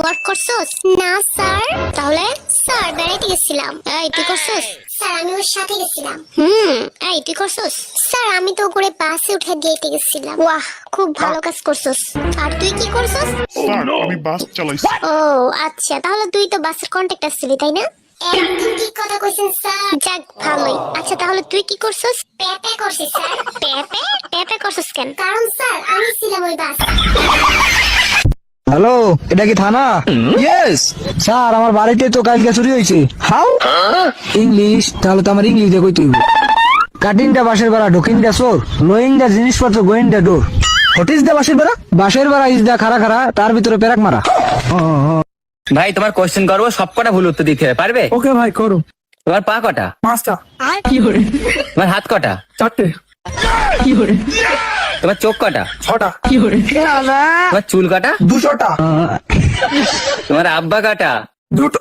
Work করছস? না sir. তাহলে? স্যার বেড়াইতে গেছিলাম। এই তুই করছস? স্যার আমি ওর সাথে গেছিলাম। এই তুই করছস? স্যার আমি তো করে বাসে উঠে দিতে গেছিলাম। বাহ, খুব ভালো কাজ করছস। আর তুই কি করছস? স্যার আমি বাস চালাইছি। ও আচ্ছা, তাহলে তুই তো বাসের কন্ট্রাক্টর ছিলি তাই না? একদম ঠিক কথা কইছেন স্যার। যাক ভালোই। আচ্ছা তাহলে তুই কি করছস? পেপে করছি স্যার। পেপে? পেপে করছস কেন? কারণ স্যার আমি ছিলাম ওই বাস। হ্যালো, এটা কি থানা? ইয়েস। স্যার আমার বাড়িতে তো কালকে চুরি হয়েছে। হাউ? ইংলিশ? তাহলে তো আমার ইংলিশ দিয়ে কইতে হইব। কাটিং দা বাসের বেড়া, ঢুকিং দা চোর, লোয়িং দা জিনিসপত্র, going the door. What is the বাসের বেড়া? বাসের বেড়া ইজ দা খাড়া খাড়া, তার ভিতরে পেরাক মারা। ভাই তোমার কোশ্চেন করবো, সব কটা ভুল উত্তর দিতে হবে, পারবে? ওকে ভাই করো। তোমার পা কটা? 5টা। তোমার হাত কটা? 4টে। তোমার চোখ কটা? 6টা। তোমার চুল কটা? 200টা। তোমার আব্বা কটা? 2টো।